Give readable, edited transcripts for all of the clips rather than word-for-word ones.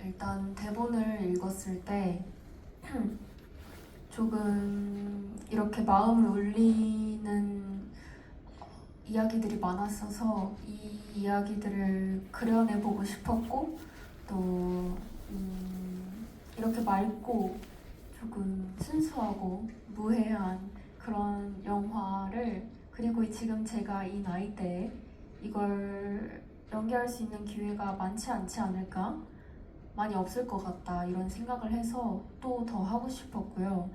일단 대본을 읽었을 때 조금 이렇게 마음을 울리는 이야기들이 많았어서 이 이야기들을 그려내보고 싶었고 또 이렇게 맑고 조금 순수하고 무해한 그런 영화를 그리고 지금 제가 이 나이대에 이걸 연기할 수 있는 기회가 많지 않지 않을까? 많이 없을 것 같다 이런 생각을 해서 또 더 하고 싶었고요.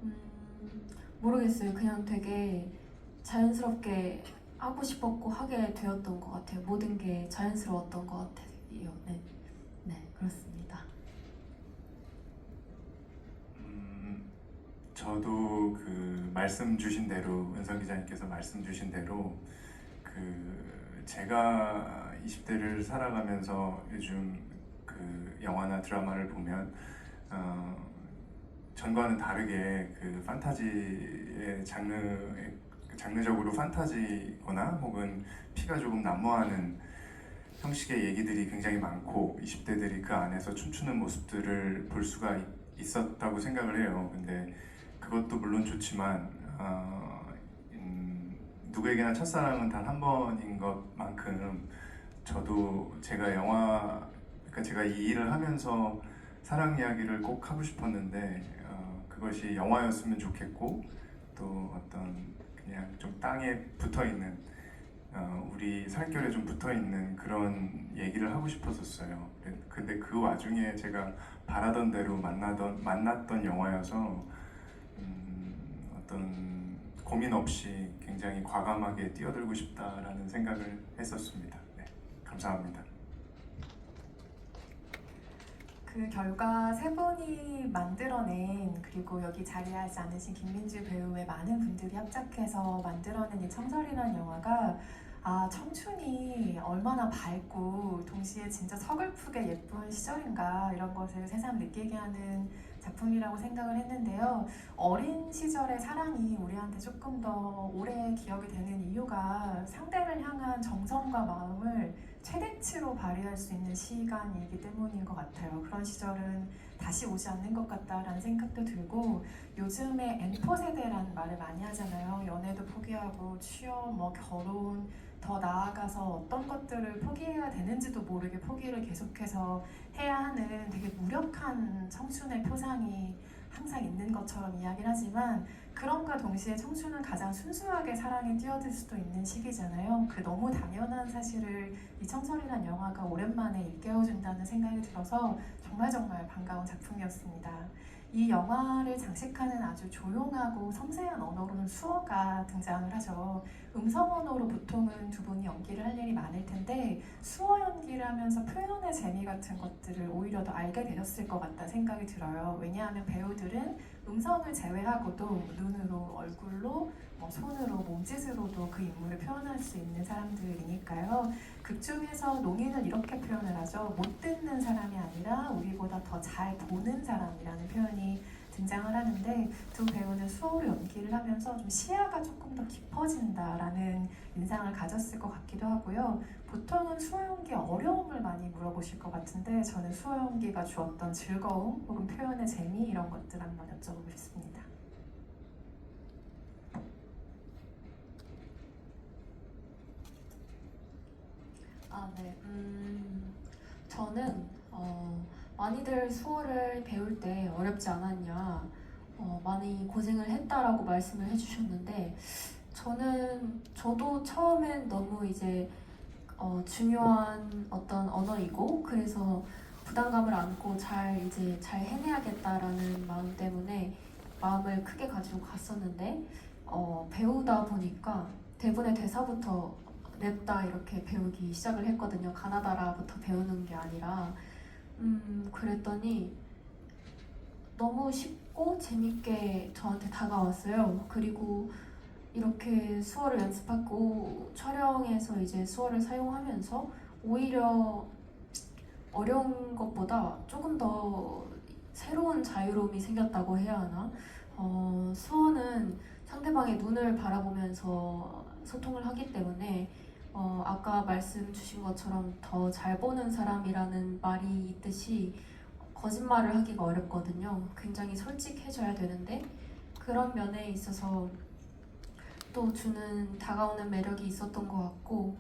음, 모르겠어요. 그냥 되게 자연스럽게 하고 싶었고 하게 되었던 것 같아요. 모든 게 자연스러웠던 것 같아요. 네, 네 그렇습니다. 저도 그 말씀 주신 대로 은성 기자님께서 말씀 주신 대로 그 제가 20대를 살아가면서 요즘 그 영화나 드라마를 보면 전과는 다르게 그 판타지의 장르적으로 판타지거나 혹은 피가 조금 난무하는 형식의 얘기들이 굉장히 많고 20대들이 그 안에서 춤추는 모습들을 볼 수가 있었다고 생각을 해요. 근데 그것도 물론 좋지만 누구에게나 첫사랑은 단 한 번인 것만큼 저도 그러니까 제가 이 일을 하면서 사랑 이야기를 꼭 하고 싶었는데 그것이 영화였으면 좋겠고 또 어떤 그냥 좀 땅에 붙어 있는 우리 살결에 좀 붙어 있는 그런 얘기를 하고 싶었었어요. 근데 그 와중에 제가 바라던 대로 만났던 영화여서 어떤 고민 없이 굉장히 과감하게 뛰어들고 싶다라는 생각을 했었습니다. 네, 감사합니다. 그 결과 세 분이 만들어낸 그리고 여기 자리하지 않으신 김민주 배우의 많은 분들이 합작해서 만들어낸 이 청설이라는 영화가 청춘이 얼마나 밝고 동시에 진짜 서글프게 예쁜 시절인가 이런 것을 새삼 느끼게 하는 작품이라고 생각을 했는데요. 어린 시절의 사랑이 우리한테 조금 더 오래 기억이 되는 이유가 상대를 향한 정성과 마음을 최대치로 발휘할 수 있는 시간이기 때문인 것 같아요. 그런 시절은 다시 오지 않는 것 같다라는 생각도 들고 요즘에 N포 세대라는 말을 많이 하잖아요. 연애도 포기하고 취업, 결혼, 더 나아가서 어떤 것들을 포기해야 되는지도 모르게 포기를 계속해서 해야 하는 되게 무력한 청춘의 표상이 항상 있는 것처럼 이야기를 하지만 그럼과 동시에 청춘은 가장 순수하게 사랑에 뛰어들 수도 있는 시기잖아요. 그 너무 당연한 사실을 이 청설이란 영화가 오랜만에 일깨워준다는 생각이 들어서 정말 반가운 작품이었습니다. 이 영화를 장식하는 아주 조용하고 섬세한 언어로는 수어가 등장을 하죠. 음성 언어로 보통은 두 분이 연기를 할 일이 많을 텐데 수어 연기를 하면서 표현의 재미 같은 것들을 오히려 더 알게 되셨을 것 같다 생각이 들어요. 왜냐하면 배우들은 음성을 제외하고도 눈으로, 얼굴로, 손으로, 몸짓으로도 그 인물을 표현할 수 있는 사람들이니까요. 극 중에서 농인은 이렇게 표현을 하죠. 못 듣는 사람이 아니라 우리보다 더 잘 보는 사람이라는 표현이 등장을 하는데 두 배우는 수어로 연기를 하면서 좀 시야가 조금 더 깊어진다라는 인상을 가졌을 것 같기도 하고요. 보통은 수어 연기 어려움을 많이 물어보실 것 같은데 저는 수어 연기가 주었던 즐거움 혹은 표현의 재미 이런 것들 한번 여쭤보고 싶습니다. 네. 저는 많이들 수어를 배울 때 어렵지 않았냐, 많이 고생을 했다라고 말씀을 해주셨는데 저도 처음엔 너무 이제 중요한 어떤 언어이고 그래서 부담감을 안고 잘 해내야겠다라는 마음 때문에 마음을 크게 가지고 갔었는데 배우다 보니까 대본의 대사부터 냅다 이렇게 배우기 시작을 했거든요. 가나다라부터 배우는 게 아니라 그랬더니 너무 쉽고 재밌게 저한테 다가왔어요. 그리고 이렇게 수어를 연습하고 촬영에서 이제 수어를 사용하면서 오히려 어려운 것보다 조금 더 새로운 자유로움이 생겼다고 해야 하나? 수어는 상대방의 눈을 바라보면서 소통을 하기 때문에 아까 말씀 주신 것처럼 더 잘 보는 사람이라는 말이 있듯이 거짓말을 하기가 어렵거든요. 굉장히 솔직해져야 되는데 그런 면에 있어서 또 주는 다가오는 매력이 있었던 것 같고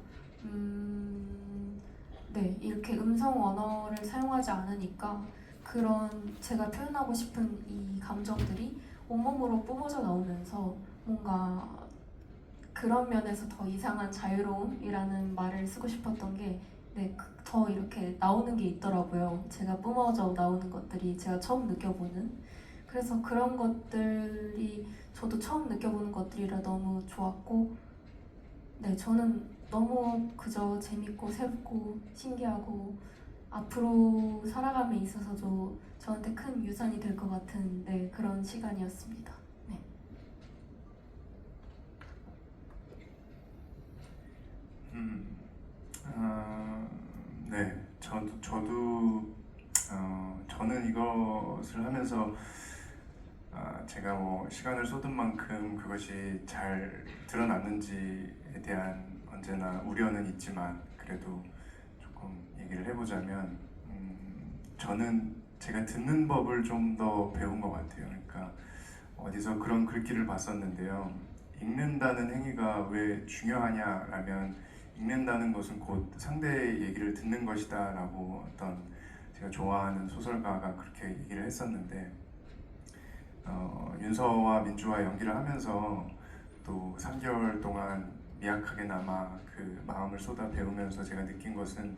네, 이렇게 음성 언어를 사용하지 않으니까 그런 제가 표현하고 싶은 이 감정들이 온몸으로 뿜어져 나오면서 뭔가 그런 면에서 더 이상한 자유로움이라는 말을 쓰고 싶었던 게 네, 더 이렇게 나오는 게 있더라고요. 제가 뿜어져 나오는 것들이 제가 처음 느껴보는 그래서 그런 것들이 저도 처음 느껴보는 것들이라 너무 좋았고 네, 저는 너무 그저 재밌고 새롭고 신기하고 앞으로 살아감에 있어서도 저한테 큰 유산이 될 것 같은 네, 그런 시간이었습니다. 네. 네, 저는 이것을 하면서 제가 뭐 시간을 쏟은 만큼 그것이 잘 드러났는지에 대한 언제나 우려는 있지만 그래도 조금 얘기를 해보자면 저는 제가 듣는 법을 좀 더 배운 것 같아요. 그러니까 어디서 그런 글귀를 봤었는데요. 읽는다는 행위가 왜 중요하냐라면 읽는다는 것은 곧 상대의 얘기를 듣는 것이다 라고 어떤 제가 좋아하는 소설가가 그렇게 얘기를 했었는데 윤서와 민주와 연기를 하면서 또 3개월 동안 미약하게나마 그 마음을 쏟아 배우면서 제가 느낀 것은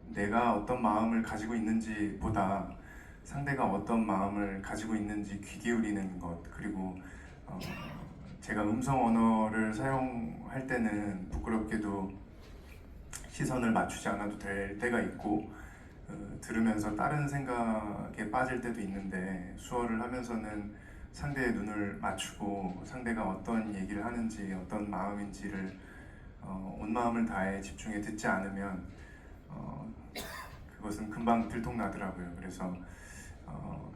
내가 어떤 마음을 가지고 있는지 보다 상대가 어떤 마음을 가지고 있는지 귀 기울이는 것 그리고 제가 음성 언어를 사용할 때는 부끄럽게도 시선을 맞추지 않아도 될 때가 있고 들으면서 다른 생각에 빠질 때도 있는데 수어를 하면서는 상대의 눈을 맞추고 상대가 어떤 얘기를 하는지 어떤 마음인지를 온 마음을 다해 집중해 듣지 않으면 그것은 금방 들통나더라고요. 그래서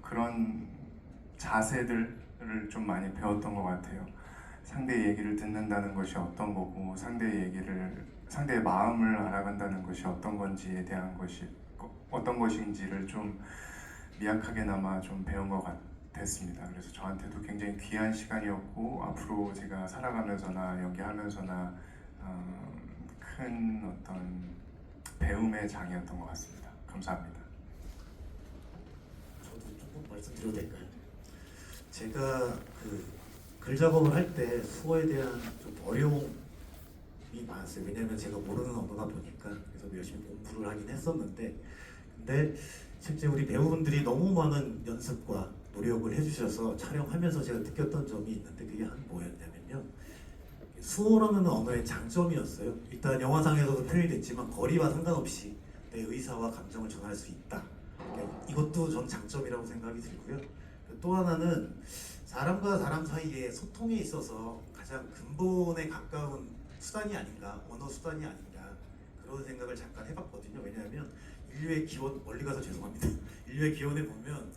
그런 자세들을 좀 많이 배웠던 것 같아요. 상대의 얘기를 듣는다는 것이 어떤 거고 상대의 마음을 알아간다는 것이 어떤 건지에 대한 것이 어떤 것인지를 좀 미약하게나마 좀 배운 것 같았습니다. 그래서 저한테도 굉장히 귀한 시간이었고 앞으로 제가 살아가면서나 연기하면서나 큰 어떤 배움의 장이었던 것 같습니다. 감사합니다. 저도 조금 말씀드려도 될까요? 제가 그 글 작업을 할 때 수어에 대한 좀 어려움이 많았어요. 왜냐하면 제가 모르는 언어다 보니까 그래서 열심히 공부를 하긴 했었는데 근데 실제 우리 배우분들이 너무 많은 연습과 노력을 해주셔서 촬영하면서 제가 느꼈던 점이 있는데 그게 뭐였냐면요. 수어라는 언어의 장점이었어요. 일단 영화상에서도 표현이 됐지만 거리와 상관없이 내 의사와 감정을 전할 수 있다. 그러니까 이것도 전 장점이라고 생각이 들고요. 또 하나는 사람과 사람 사이의 소통에 있어서 가장 근본에 가까운 수단이 아닌가, 언어 수단이 아닌가 그런 생각을 잠깐 해봤거든요. 왜냐하면 인류의 기원, 멀리 가서 죄송합니다. 인류의 기원에 보면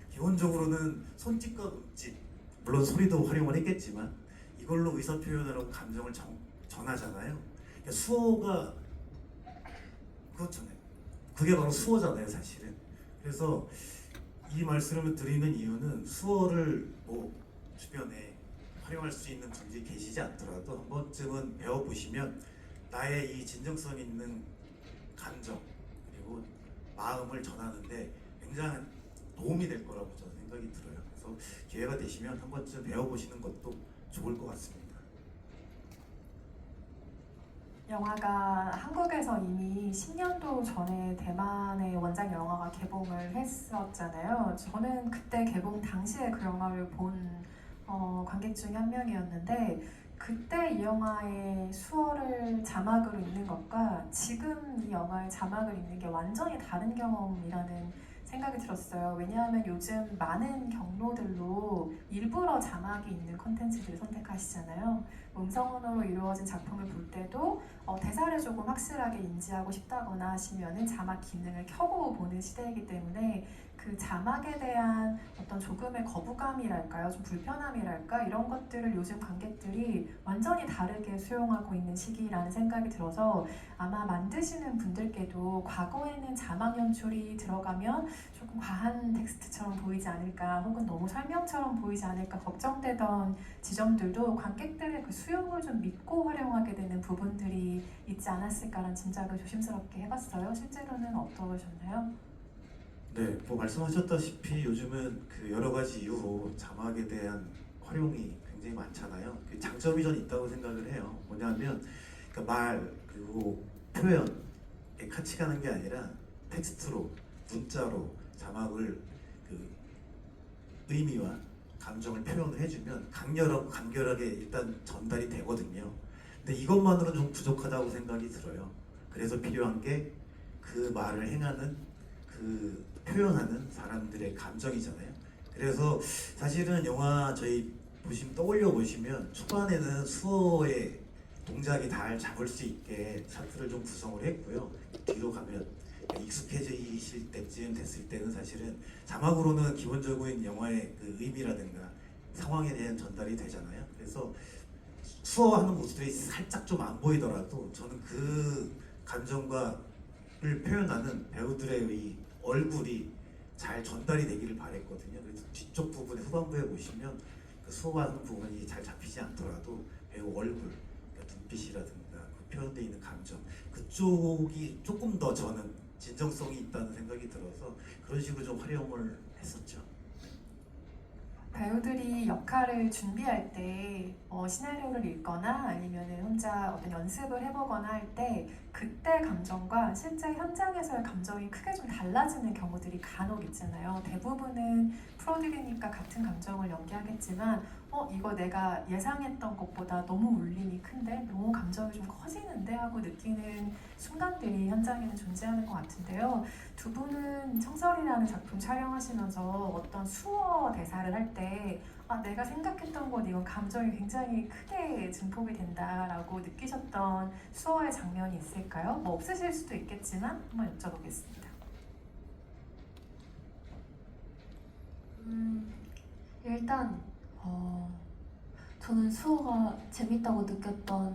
기본적으로는 손짓과 눈짓, 물론 소리도 활용을 했겠지만 이걸로 의사 표현을 하고 감정을 전하잖아요. 그러니까 수어가 그렇잖아요. 그게 바로 수어잖아요, 사실은. 그래서 이 말씀을 드리는 이유는 수어를 뭐 주변에 활용할 수 있는 분들이 계시지 않더라도 한 번쯤은 배워보시면 나의 이 진정성 있는 감정 그리고 마음을 전하는데 굉장한 도움이 될 거라고 저는 생각이 들어요. 그래서 기회가 되시면 한 번쯤 배워보시는 것도 좋을 것 같습니다. 영화가 한국에서 이미 10년도 전에 대만의 원작 영화가 개봉을 했었잖아요. 저는 그때 개봉 당시에 그 영화를 본 관객 중에 한 명이었는데 그때 이 영화의 수어를 자막으로 읽는 것과 지금 이 영화의 자막을 읽는 게 완전히 다른 경험이라는 생각이 들었어요. 왜냐하면 요즘 많은 경로들로 일부러 자막이 있는 콘텐츠들을 선택하시잖아요. 음성 언어로 이루어진 작품을 볼 때도 대사를 조금 확실하게 인지하고 싶다거나 하시면은 자막 기능을 켜고 보는 시대이기 때문에 그 자막에 대한 어떤 조금의 거부감이랄까요, 좀 불편함이랄까 이런 것들을 요즘 관객들이 완전히 다르게 수용하고 있는 시기라는 생각이 들어서 아마 만드시는 분들께도 과거에는 자막 연출이 들어가면 조금 과한 텍스트처럼 보이지 않을까 혹은 너무 설명처럼 보이지 않을까 걱정되던 지점들도 관객들의 그 수용을 좀 믿고 활용하게 되는 부분들이 있지 않았을까라는 짐작을 조심스럽게 해봤어요. 실제로는 어떠셨나요? 네, 뭐 말씀하셨다시피 요즘은 그 여러 가지 이유로 자막에 대한 활용이 굉장히 많잖아요. 그 장점이 저는 있다고 생각을 해요. 뭐냐면 말 그리고 표현에 같이 가는 게 아니라 텍스트로 문자로 자막을 그 의미와 감정을 표현을 해주면 간결하게 일단 전달이 되거든요. 근데 이것만으로는 좀 부족하다고 생각이 들어요. 그래서 필요한 게 그 말을 행하는 그 표현하는 사람들의 감정이잖아요. 그래서 사실은 영화 저희 떠올려 보시면 초반에는 수어의 동작이 잘 잡을 수 있게 샤프를 좀 구성을 했고요. 뒤로 가면 익숙해지실 때쯤 됐을 때는 사실은 자막으로는 기본적인 영화의 그 의미라든가 상황에 대한 전달이 되잖아요. 그래서 수어하는 모습들이 살짝 좀 안 보이더라도 저는 그 감정과를 표현하는 배우들의 이 얼굴이 잘 전달이 되기를 바랬거든요. 그래서 뒤쪽 부분에 후반부에 보시면 그 수어하는 부분이 잘 잡히지 않더라도 배우 얼굴, 그러니까 눈빛이라든가 그 표현되어 있는 감정 그쪽이 조금 더 저는 진정성이 있다는 생각이 들어서 그런 식으로 좀 활용을 했었죠. 배우들이 역할을 준비할 때 시나리오를 읽거나 아니면 혼자 어떤 연습을 해보거나 할 때 그때 감정과 실제 현장에서의 감정이 크게 좀 달라지는 경우들이 간혹 있잖아요. 대부분은 프로들이니까 같은 감정을 연기하겠지만 이거 내가 예상했던 것보다 너무 울림이 큰데 너무 감정이 좀 커지는데 하고 느끼는 순간들이 현장에는 존재하는 것 같은데요. 두 분은 청설이라는 작품 촬영하시면서 어떤 수어 대사를 할 때 내가 생각했던 건 이건 감정이 굉장히 크게 증폭이 된다라고 느끼셨던 수어의 장면이 있을까요? 뭐 없으실 수도 있겠지만 한번 여쭤보겠습니다. 일단 저는 수어가 재밌다고 느꼈던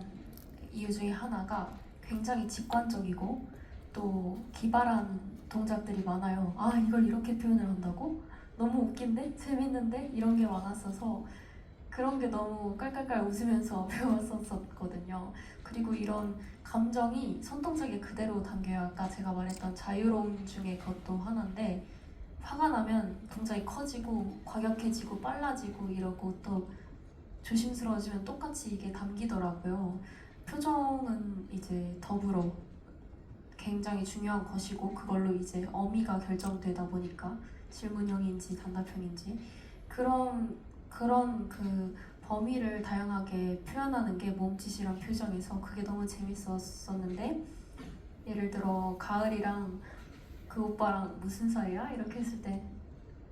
이유 중에 하나가 굉장히 직관적이고 또 기발한 동작들이 많아요. 아, 이걸 이렇게 표현을 한다고? 너무 웃긴데? 재밌는데? 이런 게 많았어서 그런 게 너무 깔깔깔 웃으면서 배웠었거든요. 그리고 이런 감정이 손동작에 그대로 담겨요. 아까 제가 말했던 자유로움 중에 그것도 하나인데 화가 나면 동작이 커지고 과격해지고 빨라지고 이러고 또 조심스러워지면 똑같이 이게 담기더라고요. 표정은 이제 더불어 굉장히 중요한 것이고 그걸로 이제 어미가 결정되다 보니까 질문형인지 단답형인지 그런 그 범위를 다양하게 표현하는 게 몸짓이랑 표정에서 그게 너무 재밌었었는데 예를 들어 가을이랑 그 오빠랑 무슨 사이야? 이렇게 했을 때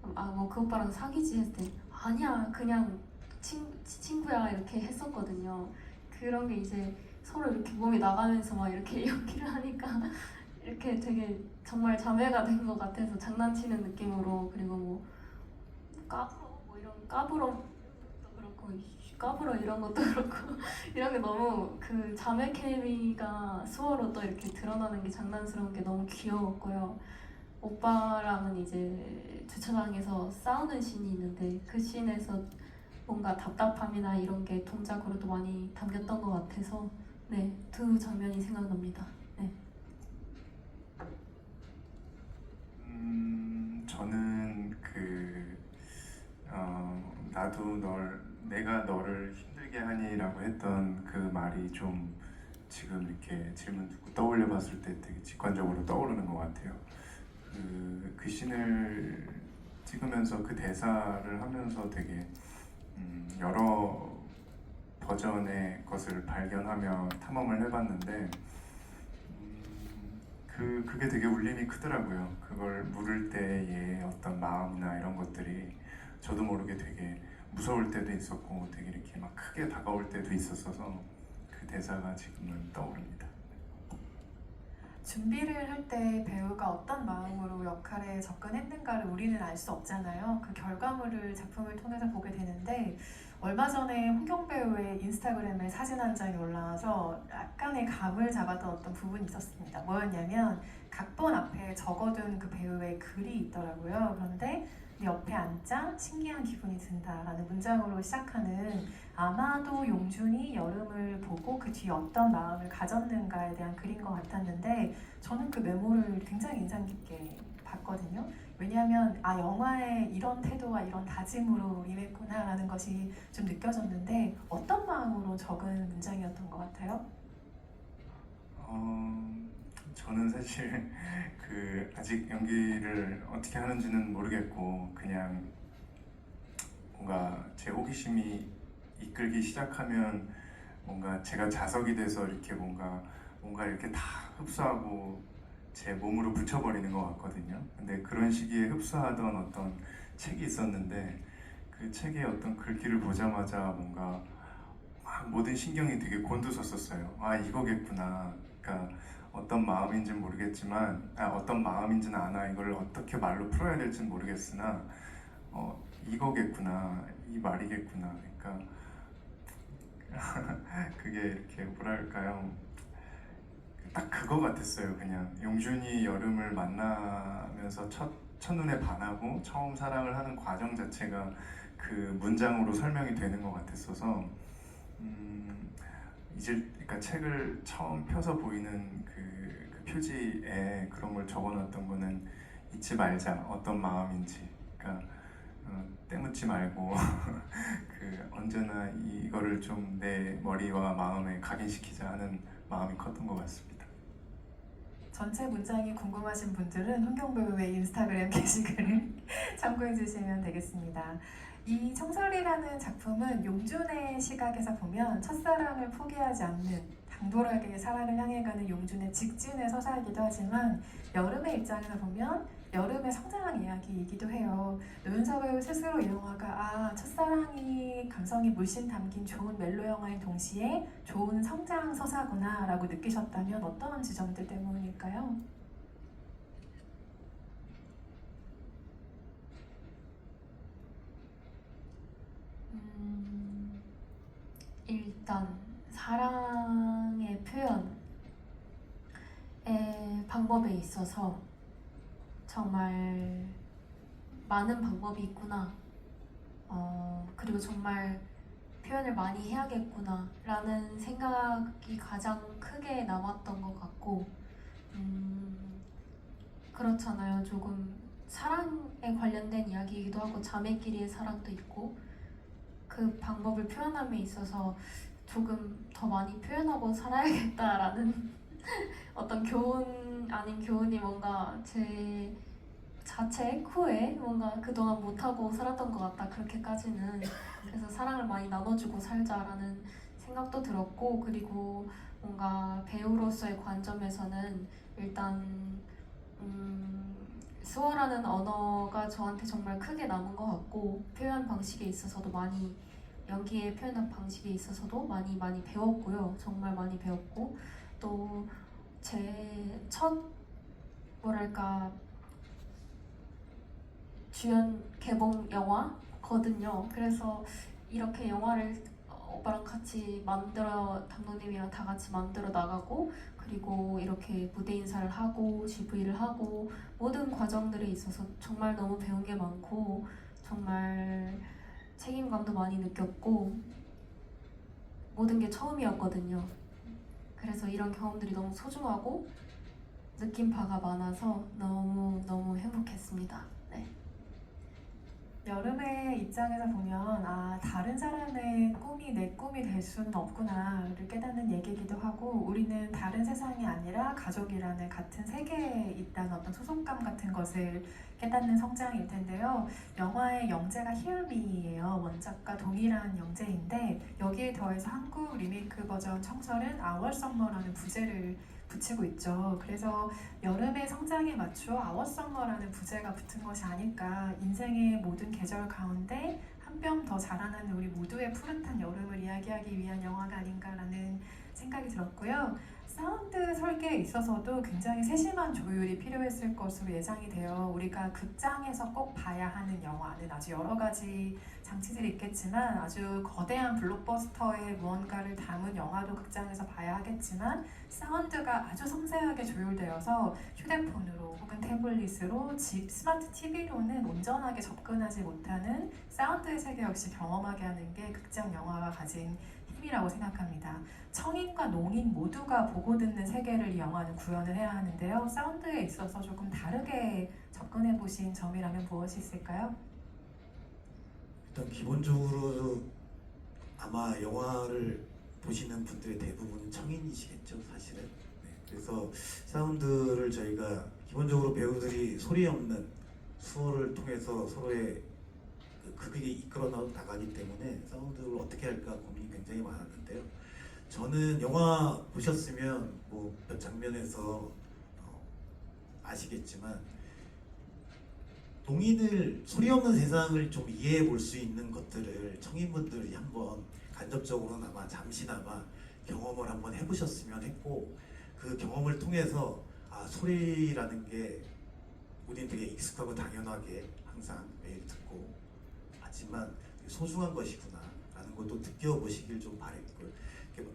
뭐 그 오빠랑 사귀지 했을 때 아니야 그냥 친구야 이렇게 했었거든요. 그런 게 이제 서로 이렇게 몸이 나가면서 막 이렇게 연기를 하니까 이렇게 되게 정말 자매가 된 것 같아서 장난치는 느낌으로 그리고 뭐 이런 까불어 그렇고 까불어 이런 것도 그렇고 이런 게 너무 그 자매 케미가 수어로 또 이렇게 드러나는 게 장난스러운 게 너무 귀여웠고요. 오빠랑은 이제 주차장에서 싸우는 씬이 있는데 그 씬에서 뭔가 답답함이나 이런 게 동작으로도 많이 담겼던 것 같아서 네, 두 장면이 생각납니다. 네. 저는 내가 너를 힘들게 하니라고 했던 그 말이 좀 지금 이렇게 질문 듣고 떠올려 봤을 때 되게 직관적으로 떠오르는 것 같아요. 그 씬을 찍으면서 그 대사를 하면서 되게 여러 버전의 것을 발견하며 탐험을 해봤는데 그게 되게 울림이 크더라고요. 그걸 물을 때의 어떤 마음이나 이런 것들이 저도 모르게 되게 무서울 때도 있었고 되게 이렇게 막 크게 다가올 때도 있었어서 그 대사가 지금은 떠오릅니다. 준비를 할 때 배우가 어떤 마음으로 역할에 접근했는가를 우리는 알 수 없잖아요. 그 결과물을 작품을 통해서 보게 되는데 얼마 전에 홍경 배우의 인스타그램에 사진 한 장이 올라와서 약간의 감을 잡았던 어떤 부분이 있었습니다. 뭐였냐면 각본 앞에 적어둔 그 배우의 글이 있더라고요. 그런데 네 옆에 앉자 신기한 기분이 든다라는 문장으로 시작하는 아마도 용준이 여름을 보고 그 뒤에 어떤 마음을 가졌는가에 대한 글인 것 같았는데 저는 그 메모를 굉장히 인상 깊게 봤거든요. 왜냐하면 영화에 이런 태도와 이런 다짐으로 임했구나라는 것이 좀 느껴졌는데 어떤 마음으로 적은 문장이었던 것 같아요? 저는 사실 그 아직 연기를 어떻게 하는지는 모르겠고 그냥 뭔가 제 호기심이 이끌기 시작하면 뭔가 제가 자석이 돼서 이렇게 뭔가 이렇게 다 흡수하고 제 몸으로 붙여버리는 것 같거든요. 근데 그런 시기에 흡수하던 어떤 책이 있었는데 그 책의 어떤 글귀를 보자마자 뭔가 막 모든 신경이 되게 곤두섰었어요. 이거겠구나. 그러니까 어떤 마음인지는 모르겠지만 어떤 마음인지는 아나 이걸 어떻게 말로 풀어야 될지는 모르겠으나 이거겠구나. 이 말이겠구나. 그러니까 그게 이렇게 뭐랄까요? 딱 그거 같았어요. 그냥 용준이 여름을 만나면서 첫눈에 반하고 처음 사랑을 하는 과정 자체가 그 문장으로 설명이 되는 것 같았어서 그러니까 책을 처음 펴서 보이는 그 표지에 그런 걸 적어놨던 거는 잊지 말자 어떤 마음인지. 그러니까 때묻지 말고 그 언제나 이거를 좀 내 머리와 마음에 각인시키자 하는 마음이 컸던 것 같습니다. 전체 문장이 궁금하신 분들은 홍경 배우의 인스타그램 게시글을 참고해 주시면 되겠습니다. 이 청설이라는 작품은 용준의 시각에서 보면 첫사랑을 포기하지 않는 당돌하게 사랑을 향해 가는 용준의 직진의 서사이기도 하지만 여름의 입장에서 보면 여름의 성장한 이야기이기도 해요. 노윤서 배우 스스로 이 영화가 첫사랑이 감성이 물씬 담긴 좋은 멜로 영화인 동시에 좋은 성장 서사구나 라고 느끼셨다면 어떤 지점들 때문일까요? 일단 사랑의 표현의 방법에 있어서 정말 많은 방법이 있구나. 그리고 정말 표현을 많이 해야겠구나 라는 생각이 가장 크게 남았던 것 같고 그렇잖아요. 조금 사랑에 관련된 이야기이기도 하고 자매끼리의 사랑도 있고 그 방법을 표현함에 있어서 조금 더 많이 표현하고 살아야겠다라는 어떤 교훈 아닌 교훈이 뭔가 제 자책 후에 뭔가 그동안 못하고 살았던 것 같다 그렇게까지는. 그래서 사랑을 많이 나눠주고 살자라는 생각도 들었고 그리고 뭔가 배우로서의 관점에서는 일단 수어라는 언어가 저한테 정말 크게 남은 것 같고 표현 방식에 있어서도 많이 연기의 표현 방식에 있어서도 많이 배웠고요. 정말 많이 배웠고 또 제 첫 뭐랄까 주연 개봉 영화거든요. 그래서 이렇게 영화를 오빠랑 같이 감독님이랑 다 같이 만들어 나가고 그리고 이렇게 무대 인사를 하고 GV를 하고 모든 과정들에 있어서 정말 너무 배운 게 많고 정말 책임감도 많이 느꼈고 모든 게 처음이었거든요. 그래서 이런 경험들이 너무 소중하고 느낀 바가 많아서 너무 행복했습니다. 네. 여름의 입장에서 보면 다른 사람의 꿈이 내 꿈이 될 수는 없구나를 깨닫는 얘기이기도 하고 우리는 다른 세상이 아니라 가족이라는 같은 세계에 있다는 어떤 소속감 같은 것을 깨닫는 성장일 텐데요. 영화의 영재가 희열미예요. 원작과 동일한 영재인데 여기에 더해서 한국 리메이크 버전 청설은 Our Summer라는 부제를 붙이고 있죠. 그래서 여름의 성장에 맞춰 Our Summer라는 부제가 붙은 것이 아닐까. 인생의 모든 계절 가운데 한 뼘 더 자라나는 우리 모두의 푸릇한 여름을 이야기하기 위한 영화가 아닌가라는 생각이 들었고요. 사운드 설계에 있어서도 굉장히 세심한 조율이 필요했을 것으로 예상이 돼요. 우리가 극장에서 꼭 봐야 하는 영화는 아주 여러 가지 장치들이 있겠지만 아주 거대한 블록버스터의 무언가를 담은 영화도 극장에서 봐야 하겠지만 사운드가 아주 섬세하게 조율되어서 휴대폰으로 혹은 태블릿으로 집 스마트 TV로는 온전하게 접근하지 못하는 사운드의 세계 역시 경험하게 하는 게 극장 영화가 가진 힘이라고 생각합니다. 청인과 농인 모두가 보고 듣는 세계를 이 영화는 구현을 해야 하는데요. 사운드에 있어서 조금 다르게 접근해 보신 점이라면 무엇이 있을까요? 일단 기본적으로 아마 영화를 보시는 분들의 대부분 청인이시겠죠, 사실은. 네, 그래서 사운드를 저희가 기본적으로 배우들이 소리 없는 수어를 통해서 서로의 그 극에 이끌어 나가기 때문에 사운드를 어떻게 할까 고민이 굉장히 많았는데요. 저는 영화 보셨으면 뭐 몇 장면에서 아시겠지만 동인을 소리 없는 세상을 좀 이해해 볼 수 있는 것들을 청인분들이 한번 간접적으로나마 잠시나마 경험을 한번 해보셨으면 했고 그 경험을 통해서 아 소리라는 게 우리는 되게 익숙하고 당연하게 항상 매일 듣고 하지만 소중한 것이구나 라는 것도 느껴보시길 좀 바랬고요.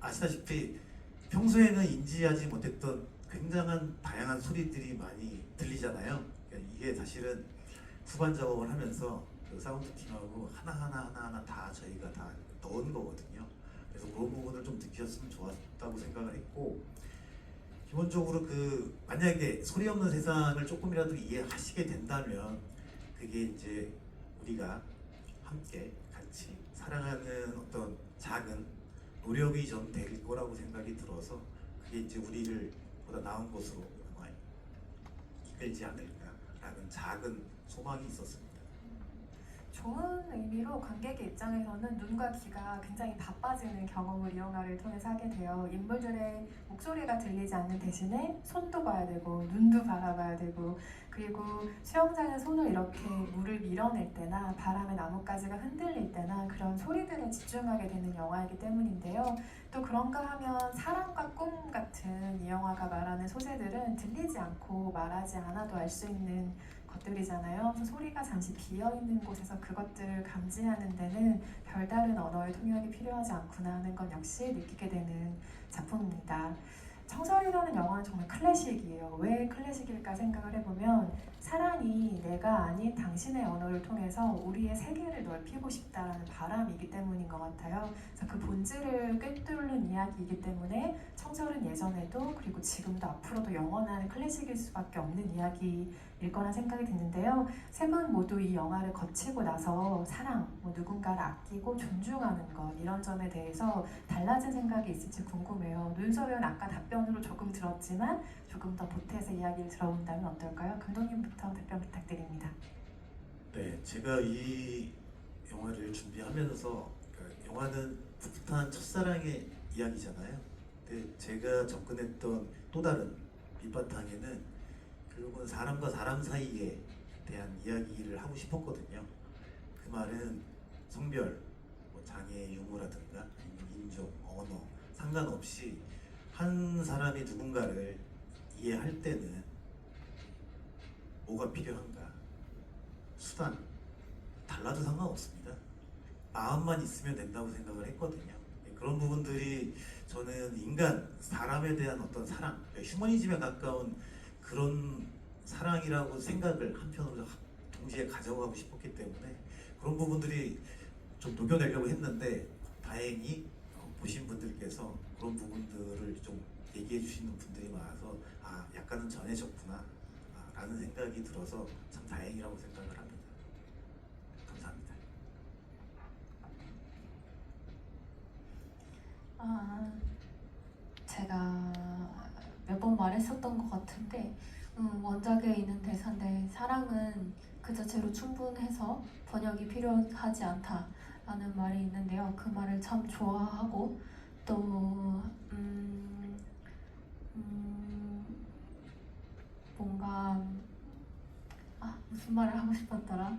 아시다시피 평소에는 인지하지 못했던 굉장한 다양한 소리들이 많이 들리잖아요. 그러니까 이게 사실은 후반 작업을 하면서 그 사운드 팀하고 하나하나 다 저희가 다 넣은 거거든요. 그래서 그런 부분을 좀 느끼셨으면 좋았다고 생각을 했고 기본적으로 그 만약에 소리 없는 세상을 조금이라도 이해하시게 된다면 그게 이제 우리가 함께 같이 살아가는 어떤 작은 노력이 좀 될 거라고 생각이 들어서 그게 이제 우리를 보다 나은 곳으로 아마 이끌지 않을까라는 작은 소망이 있었습니다. 좋은 의미로 관객의 입장에서는 눈과 귀가 굉장히 바빠지는 경험을 이 영화를 통해서 하게 돼요. 인물들의 목소리가 들리지 않는 대신에 손도 봐야 되고 눈도 바라봐야 되고 그리고 수영장에 손을 이렇게 물을 밀어낼 때나 바람에 나뭇가지가 흔들릴 때나 그런 소리들에 집중하게 되는 영화이기 때문인데요. 또 그런가 하면 사랑과 꿈 같은 이 영화가 말하는 소재들은 들리지 않고 말하지 않아도 알 수 있는 것들이잖아요. 그래서 소리가 잠시 비어있는 곳에서 그것들을 감지하는 데는 별다른 언어의 통역이 필요하지 않구나 하는 건 역시 느끼게 되는 작품입니다. 청설이라는 영화는 정말 클래식이에요. 왜 클래식일까 생각을 해보면 사랑이 내가 아닌 당신의 언어를 통해서 우리의 세계를 넓히고 싶다라는 바람이기 때문인 것 같아요. 그래서 그 본질을 꿰뚫는 이야기이기 때문에 청설은 예전에도 그리고 지금도 앞으로도 영원한 클래식일 수밖에 없는 이야기일 거란 생각이 드는데요. 세 분 모두 이 영화를 거치고 나서 사랑, 뭐 누군가를 아끼고 존중하는 것 이런 점에 대해서 달라진 생각이 있을지 궁금해요. 눈썹 배우는 아까 답변으로 조금 들었지만 조금 더 보태서 이야기를 들어본다면 어떨까요? 감독님부터 답변 부탁드립니다. 네, 제가 이 영화를 준비하면서 그러니까 영화는 풋풋한 첫사랑의 이야기잖아요. 근데 제가 접근했던 또 다른 밑바탕에는 결국은 사람과 사람 사이에 대한 이야기를 하고 싶었거든요. 그 말은 성별, 뭐 장애 유무라든가 인종, 언어 상관없이 한 사람이 누군가를 이해할 때는 뭐가 필요한가? 수단 달라도 상관없습니다. 마음만 있으면 된다고 생각을 했거든요. 그런 부분들이 저는 인간, 사람에 대한 어떤 사랑, 휴머니즘에 가까운 그런 사랑이라고 생각을 한편으로 동시에 가져가고 싶었기 때문에 그런 부분들이 좀 녹여내려고 했는데 다행히 보신 분들께서 그런 부분들을 좀 얘기해 주시는 분들이 많아서 아 약간은 전해졌구나 라는 생각이 들어서 참 다행이라고 생각을 합니다. 감사합니다. 제가 몇 번 말했었던 것 같은데 원작에 있는 대사인데 사랑은 그 자체로 충분해서 번역이 필요하지 않다라는 말이 있는데요. 그 말을 참 좋아하고 또 뭔가 무슨 말을 하고 싶었더라?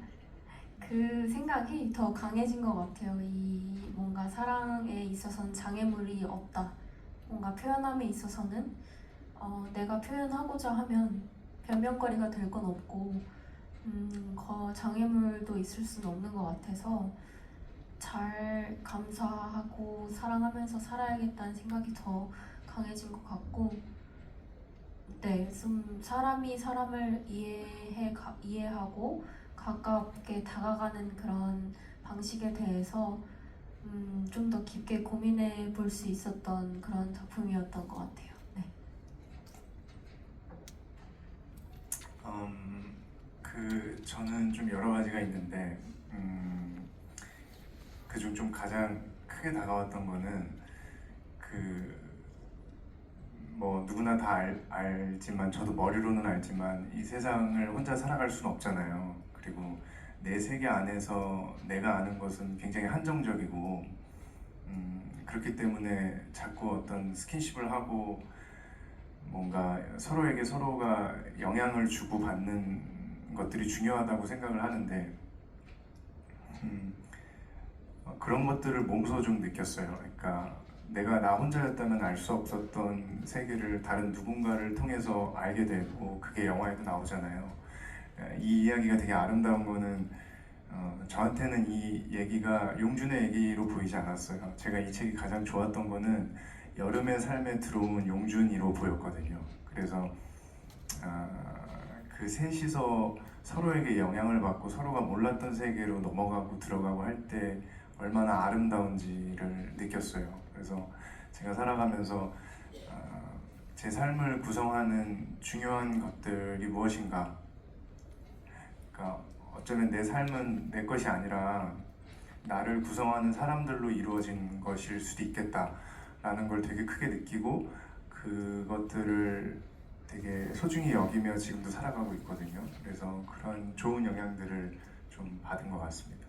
그 생각이 더 강해진 것 같아요. 이 뭔가 사랑에 있어서는 장애물이 없다. 뭔가 표현함에 있어서는 내가 표현하고자 하면 변명거리가 될 건 없고 장애물도 있을 수는 없는 것 같아서 잘 감사하고 사랑하면서 살아야겠다는 생각이 더 강해진 것 같고 네, 좀 사람이 사람을 이해하고 가깝게 다가가는 그런 방식에 대해서 좀 더 깊게 고민해 볼 수 있었던 그런 작품이었던 것 같아요. 네. 저는 좀 여러 가지가 있는데 그중 좀 가장 크게 다가왔던 거는 뭐 누구나 다 알지만 저도 머리로는 알지만 이 세상을 혼자 살아갈 수는 없잖아요. 그리고 내 세계 안에서 내가 아는 것은 굉장히 한정적이고 그렇기 때문에 자꾸 어떤 스킨십을 하고 뭔가 서로에게 서로가 영향을 주고받는 것들이 중요하다고 생각을 하는데 그런 것들을 몸소 좀 느꼈어요. 그러니까 내가 나 혼자였다면 알 수 없었던 세계를 다른 누군가를 통해서 알게 되고 그게 영화에도 나오잖아요. 이 이야기가 되게 아름다운 거는 저한테는 이 얘기가 용준의 얘기로 보이지 않았어요. 제가 이 책이 가장 좋았던 거는 여름의 삶에 들어온 용준이로 보였거든요. 그래서 그 셋이서 서로에게 영향을 받고 서로가 몰랐던 세계로 넘어가고 들어가고 할 때 얼마나 아름다운지를 느꼈어요. 그래서 제가 살아가면서 제 삶을 구성하는 중요한 것들이 무엇인가, 그러니까 어쩌면 내 삶은 내 것이 아니라 나를 구성하는 사람들로 이루어진 것일 수도 있겠다라는 걸 되게 크게 느끼고 그것들을 되게 소중히 여기며 지금도 살아가고 있거든요. 그래서 그런 좋은 영향들을 좀 받은 것 같습니다.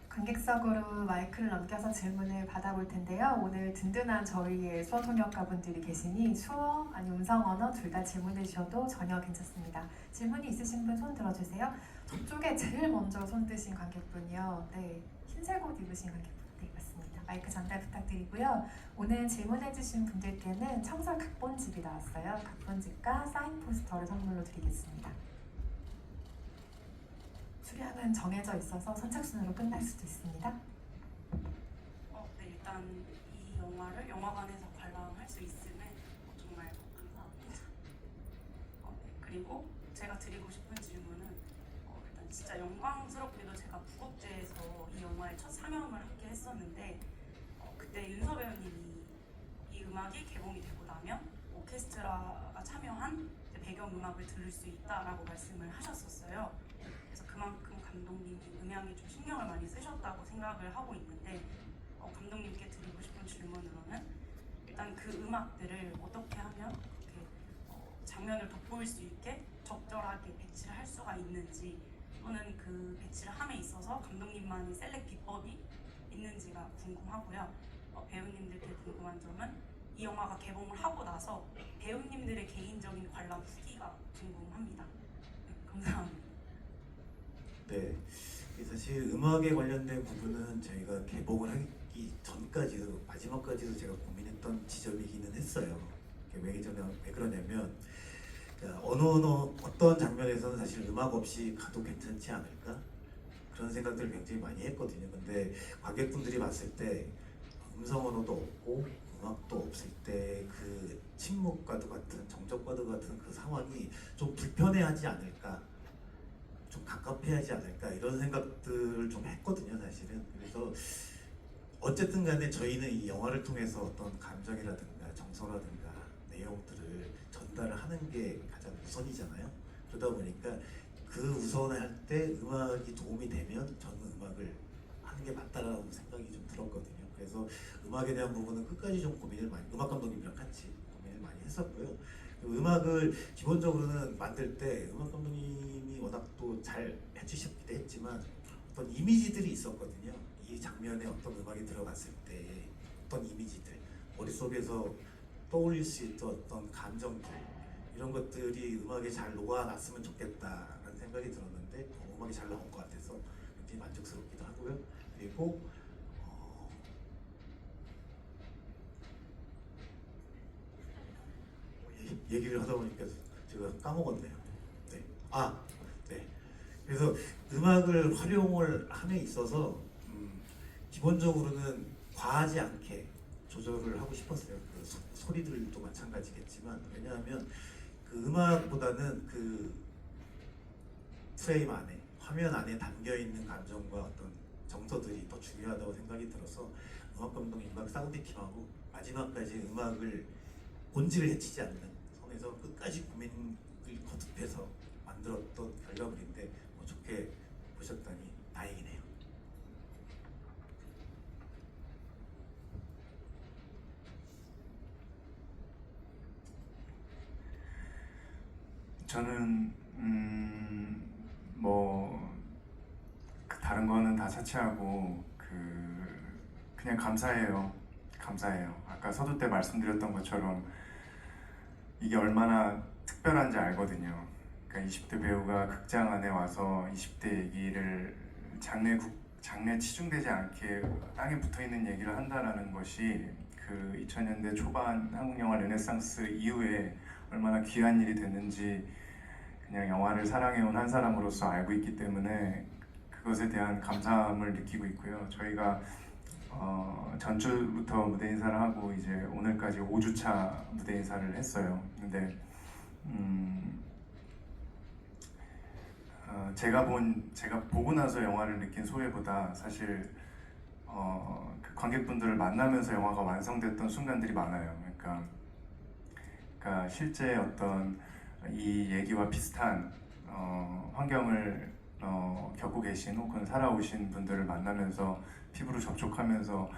관객석으로 마이크를 넘겨서 질문을 받아볼 텐데요. 오늘 든든한 저희의 수어통역가분들이 계시니 수어 아니면 음성언어 둘 다 질문해 주셔도 전혀 괜찮습니다. 질문이 있으신 분 손 들어주세요. 저쪽에 제일 먼저 손 드신 관객분이요. 네, 흰색 옷 입으신 관객분. 네, 맞습니다. 마이크 전달 부탁드리고요. 오늘 질문해 주신 분들께는 청설 각본집이 나왔어요. 각본집과 사인 포스터를 선물로 드리겠습니다. 수량은 정해져 있어서 선착순으로 끝날 수도 있습니다. 네, 일단 이 영화를 영화관에서 관람할 수 있음에 정말 감사합니다. 네, 그리고 제가 드리고 싶은 질문은 일단 진짜 영광스럽게도 제가 부곡제에서 이 영화의 첫 상영을 함께 했었는데 그때 윤서 배우님이 이 음악이 개봉이 되고 나면 오케스트라가 참여한 배경음악을 들을 수 있다라고 말씀을 하셨었어요. 그래서 그만큼 감독님이 음향에 좀 신경을 많이 쓰셨다고 생각을 하고 있는데 감독님께 드리고 싶은 질문으로는 일단 그 음악들을 어떻게 하면 이렇게 장면을 돋보일 수 있게 적절하게 배치를 할 수가 있는지 또는 그 배치를 함에 있어서 감독님만의 셀렉 비법이 있는지가 궁금하고요. 배우님들께 궁금한 점은 이 영화가 개봉을 하고 나서 배우님들의 개인적인 관람 후기가 궁금합니다. 네, 감사합니다. 네, 사실 음악에 관련된 부분은 저희가 개봉을 하기 전까지도 마지막까지도 제가 고민했던 지점이기는 했어요. 왜 그러냐면 어떤 장면에서는 사실 음악 없이 가도 괜찮지 않을까? 그런 생각들을 굉장히 많이 했거든요. 근데 관객분들이 봤을 때 음성 언어도 없고 음악도 없을 때 그 침묵과도 같은 정적과도 같은 그 상황이 좀 불편해하지 않을까? 좀 갑갑해하지 않을까 이런 생각들을 좀 했거든요, 사실은. 그래서 어쨌든 간에 저희는 이 영화를 통해서 어떤 감정이라든가 정서라든가 내용들을 전달을 하는 게 가장 우선이잖아요. 그러다 보니까 그 우선을 할 때 음악이 도움이 되면 저는 음악을 하는 게 맞다라는 생각이 좀 들었거든요. 그래서 음악에 대한 부분은 끝까지 좀 고민을 많이, 음악 감독님이랑 같이 고민을 많이 했었고요. 음악을 기본적으로는 만들 때 음악 감독님이 워낙 또 잘 해주셨기도 했지만 어떤 이미지들이 있었거든요. 이 장면에 어떤 음악이 들어갔을 때 어떤 이미지들, 머릿속에서 떠올릴 수 있던 어떤 감정들, 이런 것들이 음악에 잘 녹아났으면 좋겠다라는 생각이 생각이 들었는데 음악이 잘 나온 것 같아서 굉장히 만족스럽기도 하고요. 그리고 얘기를 하다 보니까 제가 까먹었네요. 네. 네. 그래서 음악을 활용을 함에 있어서 기본적으로는 과하지 않게 조절을 하고 싶었어요. 그 소리들도 마찬가지겠지만, 왜냐하면 그 음악보다는 그 프레임 안에, 화면 안에 담겨 있는 감정과 어떤 정서들이 더 중요하다고 생각이 들어서 음악 감독님, 음악 사운드 팀하고 마지막까지 음악을 본질을 해치지 않는 선에서 끝까지 고민을 거듭해서 만들었던 결과물인데 뭐 좋게 보셨다니 다행이네요. 저는 뭐 다른 거는 다 차치하고 그냥 감사해요. 아까 서두 때 말씀드렸던 것처럼 이게 얼마나 특별한지 알거든요. 그러니까 20대 배우가 극장 안에 와서 20대 얘기를 장르에 치중되지 않게 땅에 붙어 있는 얘기를 한다라는 것이 그 2000년대 초반 한국 영화 르네상스 이후에 얼마나 귀한 일이 됐는지 그냥 영화를 사랑해온 한 사람으로서 알고 있기 때문에 그것에 대한 감사함을 느끼고 있고요. 저희가 전주부터 무대 인사를 하고 이제 오늘까지 5주차 무대 인사를 했어요. 근데 제가 보고 나서 영화를 느낀 소외보다 사실 그 관객분들을 만나면서 영화가 완성됐던 순간들이 많아요. 그러니까 실제 어떤 이 얘기와 비슷한 환경을 겪고 계신 혹은 살아오신 분들을 만나면서 피부로 접촉하면서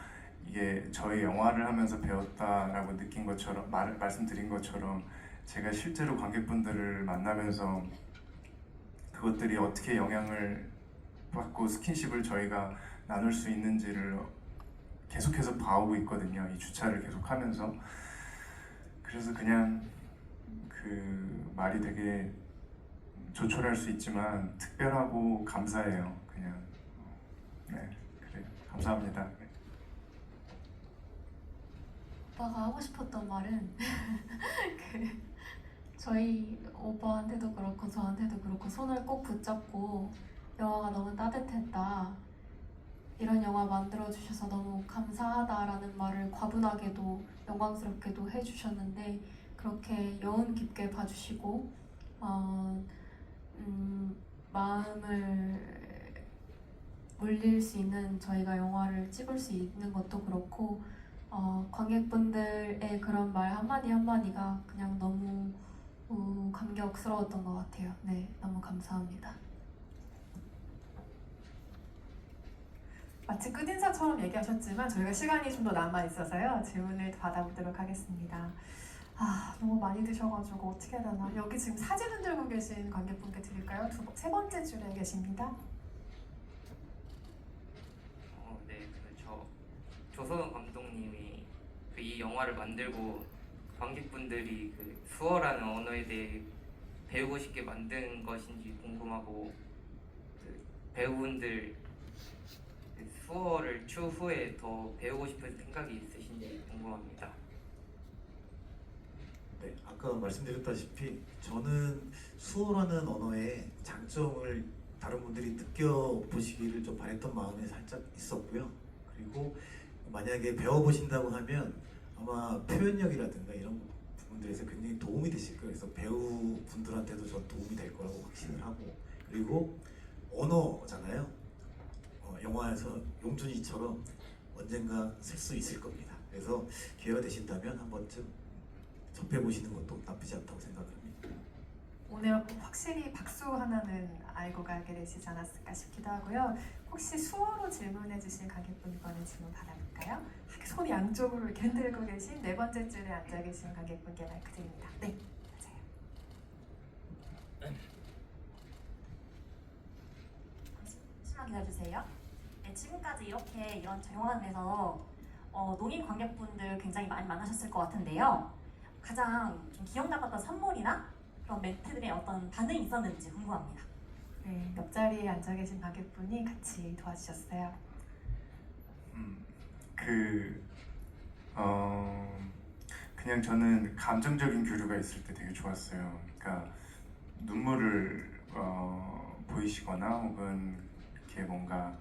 이게 저희 영화를 하면서 배웠다라고 느낀 것처럼 말씀드린 것처럼 제가 실제로 관객분들을 만나면서 그것들이 어떻게 영향을 받고 스킨십을 저희가 나눌 수 있는지를 계속해서 봐오고 있거든요. 이 주차를 계속하면서. 그래서 그냥 그 말이 되게 조촐할 수 있지만 특별하고 감사해요. 그냥 네, 그래요. 감사합니다. 네. 오빠가 하고 싶었던 말은 저희 오빠한테도 그렇고 저한테도 그렇고 손을 꼭 붙잡고 영화가 너무 따뜻했다, 이런 영화 만들어주셔서 너무 감사하다라는 말을 과분하게도 영광스럽게도 해주셨는데 그렇게 여운 깊게 봐주시고 마음을 울릴 수 있는 저희가 영화를 찍을 수 있는 것도 그렇고 관객분들의 그런 말 한마디 한마디가 그냥 너무 감격스러웠던 것 같아요. 네, 너무 감사합니다. 마치 끝인사처럼 얘기하셨지만 저희가 시간이 좀 더 남아 있어서요. 질문을 받아보도록 하겠습니다. 너무 많이 드셔가지고 어떻게 해야 되나. 여기 지금 사진 흔들고 계신 관객분께 드릴까요? 세 번째 줄에 계십니다. 네, 조선호 감독님이 이 영화를 만들고 관객분들이 수어라는 언어에 대해 배우고 싶게 만든 것인지 궁금하고 배우분들 수어를 추후에 더 배우고 싶은 생각이 있으신지 궁금합니다. 네, 아까 말씀드렸다시피 저는 수어라는 언어의 장점을 다른 분들이 느껴보시기를 좀 바랬던 마음이 살짝 있었고요. 그리고 만약에 배워보신다고 하면 아마 표현력이라든가 이런 부분들에서 굉장히 도움이 되실 거예요. 그래서 배우분들한테도 전 도움이 될 거라고 확신을 하고, 그리고 언어잖아요. 영화에서 용준이처럼 언젠가 쓸 수 있을 겁니다. 그래서 기회가 되신다면 한 번쯤 접해보시는 것도 나쁘지 않다고 생각을 합니다. 오늘 확실히 박수 하나는 알고 가게 되시지 않았을까 싶기도 하고요. 혹시 수어로 질문해 주신 관객분 이번에 질문 받아볼까요? 손이 양쪽으로 이렇게 흔들고 계신 네 번째 줄에 앉아 계신 관객분께 마이크 드립니다. 네, 맞아요. 잠시만 기다려주세요. 네, 지금까지 이렇게 이런 영화관에서 농인 관객분들 굉장히 많이 만나셨을 것 같은데요. 가장 좀 기억 남았던 선물이나 그런 멘트들의 어떤 반응이 있었는지 궁금합니다. 네, 옆자리에 앉아 계신 관객분이 같이 도와주셨어요. 그 그냥 저는 감정적인 교류가 있을 때 되게 좋았어요. 그러니까 눈물을 보이시거나 혹은 이렇게 뭔가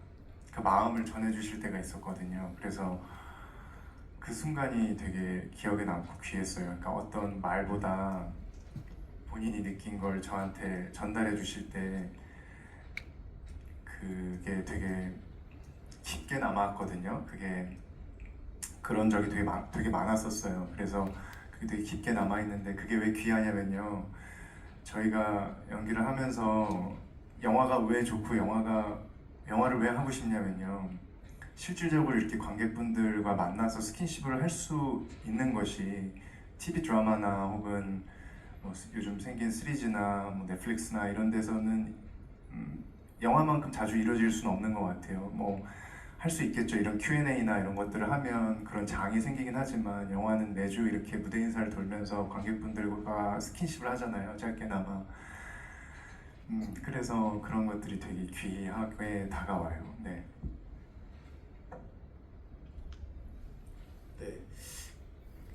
그 마음을 전해주실 때가 있었거든요. 그래서 그 순간이 되게 기억에 남고 귀했어요. 그러니까 어떤 말보다 본인이 느낀 걸 저한테 전달해 주실 때 그게 되게 깊게 남았거든요. 그게 그런 적이 되게 많았었어요. 그래서 그게 되게 깊게 남아 있는데 그게 왜 귀하냐면요. 저희가 연기를 하면서 영화가 왜 좋고 영화를 왜 하고 싶냐면요. 실질적으로 이렇게 관객분들과 만나서 스킨십을 할 수 있는 것이 TV 드라마나 혹은 뭐 요즘 생긴 시리즈나 뭐 넷플릭스나 이런 데서는 영화만큼 자주 이루어질 수는 없는 것 같아요. 뭐 할 수 있겠죠. 이런 Q&A나 이런 것들을 하면 그런 장이 생기긴 하지만 영화는 매주 이렇게 무대 인사를 돌면서 관객분들과 스킨십을 하잖아요. 짧게나마. 그래서 그런 것들이 되게 귀하게 다가와요. 네. 네.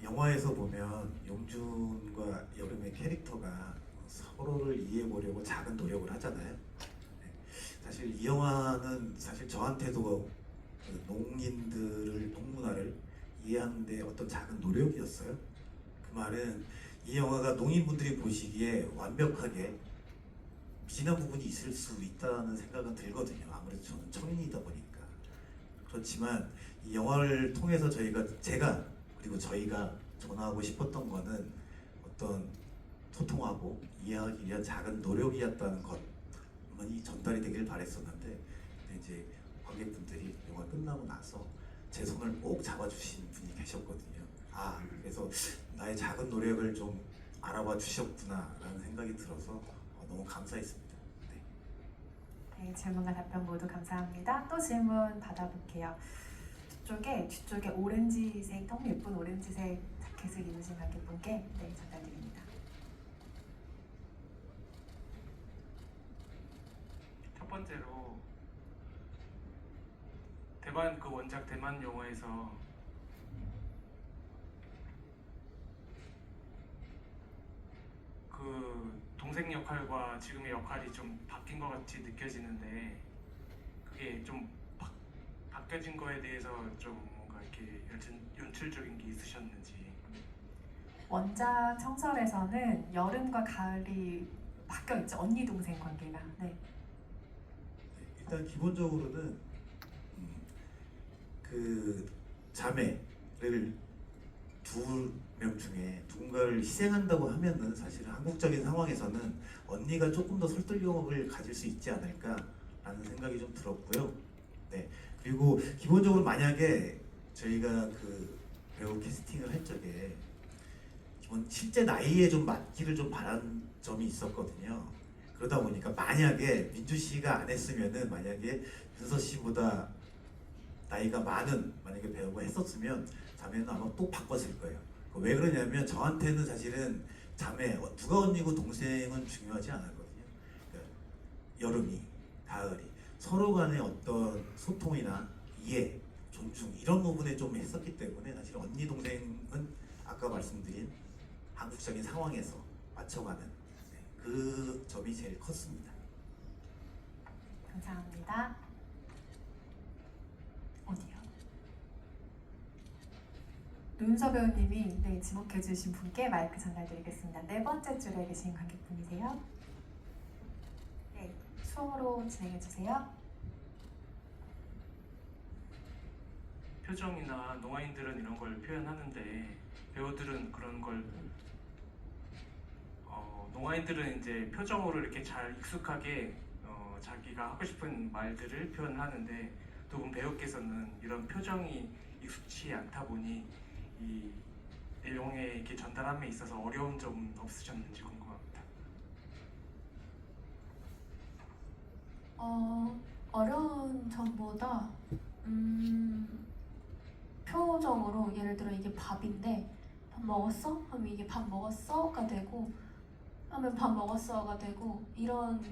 영화에서 보면 용준과 여름의 캐릭터가 서로를 이해해 보려고 작은 노력을 하잖아요. 네. 사실 이 영화는 사실 저한테도 그 농문화를 이해하는데 어떤 작은 노력이었어요. 그 말은 이 영화가 농인분들이 보시기에 완벽하게 미진한 부분이 있을 수 있다는 생각은 들거든요. 아무래도 저는 청인이다 보니까. 그렇지만 이 영화를 통해서 제가 그리고 저희가 전하고 싶었던 거는 어떤 소통하고 이해하기 위한 작은 노력이었다는 것만이 전달이 되길 바랬었는데 근데 이제 관객분들이 영화 끝나고 나서 제 손을 꼭 잡아주신 분이 계셨거든요. 그래서 나의 작은 노력을 좀 알아봐 주셨구나라는 생각이 들어서 너무 감사했습니다. 네. 네, 질문과 답변 모두 감사합니다. 또 질문 받아볼게요. 뒤쪽에 오렌지색, 너무 예쁜 오렌지색 자켓을 입으신 관객분께 전달드립니다. 첫 번째로 그 원작 대만 영화에서 그 동생 역할과 지금의 역할이 좀 바뀐 것 같이 느껴지는데 그게 좀 바뀌어진 거에 대해서 좀 뭔가 이렇게 연출적인 게 있으셨는지. 원작 청설에서는 여름과 가을이 바뀌어 있죠. 언니 동생 관계가. 네. 일단 기본적으로는 그 자매를 두 명 중에 누군가를 희생한다고 하면은 사실은 한국적인 상황에서는 언니가 조금 더 설득력을 가질 수 있지 않을까라는 생각이 좀 들었고요. 네. 그리고 기본적으로 만약에 저희가 그 배우 캐스팅을 할 적에 기본 실제 나이에 좀 맞기를 좀 바란 점이 있었거든요. 그러다 보니까 만약에 민주 씨가 안 했으면은 만약에 윤서 씨보다 나이가 많은 만약에 배우가 했었으면 자매는 아마 또 바꿨을 거예요. 왜 그러냐면 저한테는 사실은 자매 누가 언니고 동생은 중요하지 않았거든요. 그러니까 여름이 가을이 서로 간의 어떤 소통이나 이해, 존중 이런 부분에 좀 했었기 때문에 사실 언니 동생은 아까 말씀드린 한국적인 상황에서 맞춰가는 그 점이 제일 컸습니다. 감사합니다. 어디요? 노윤서 배우님이 지목해주신 분께 마이크 전달드리겠습니다. 네 번째 줄에 계신 관객분이세요. 네, 수어로 진행해주세요. 표정이나 농아인들은 이런 걸 표현하는데 배우들은 그런 걸 농아인들은 이제 표정으로 이렇게 잘 익숙하게 자기가 하고 싶은 말들을 표현하는데 두 분 배우께서는 이런 표정이 익숙치 않다 보니 이 내용에 이렇게 전달함에 있어서 어려운 점 없으셨는지 궁금합니다. 어려운 점보다 표정으로 예를 들어 이게 밥인데 밥 먹었어? 하면 이게 밥 먹었어?가 되고 하면 밥 먹었어가 되고 이런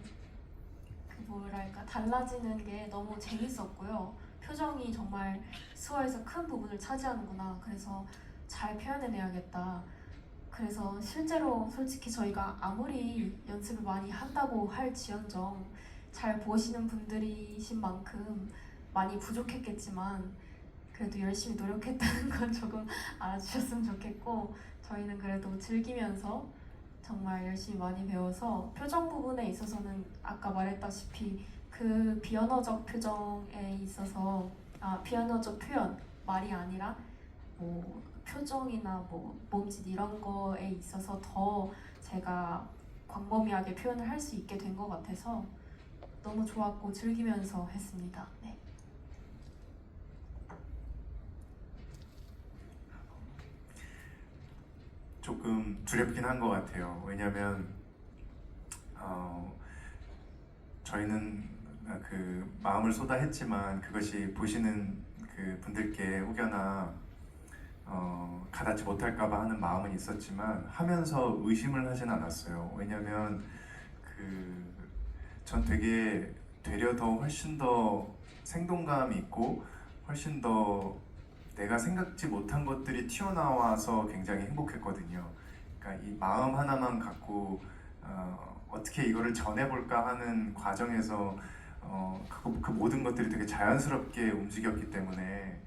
뭐랄까 달라지는 게 너무 재밌었고요. 표정이 정말 수어에서 큰 부분을 차지하는구나. 그래서 잘 표현해내야겠다. 그래서 실제로 솔직히 저희가 아무리 연습을 많이 한다고 할지언정 잘 보시는 분들이신 만큼 많이 부족했겠지만 그래도 열심히 노력했다는 건 조금 알아주셨으면 좋겠고, 저희는 그래도 즐기면서 정말 열심히 많이 배워서 표정 부분에 있어서는 아까 말했다시피 그 비언어적 표정에 있어서 비언어적 표현 말이 아니라 뭐 표정이나 뭐 몸짓 이런 거에 있어서 더 제가 광범위하게 표현을 할 수 있게 된 것 같아서 너무 좋았고 즐기면서 했습니다. 네. 조금 두렵긴 한 것 같아요. 왜냐면 저희는 그 마음을 쏟아했지만 그것이 보시는 그 분들께 혹여나 가닿지 못할까봐 하는 마음은 있었지만 하면서 의심을 하진 않았어요. 왜냐면 전 되게 되려 더 훨씬 더 생동감이 있고 훨씬 더 내가 생각지 못한 것들이 튀어나와서 굉장히 행복했거든요. 그러니까 이 마음 하나만 갖고 어떻게 이거를 전해볼까 하는 과정에서 그 모든 것들이 되게 자연스럽게 움직였기 때문에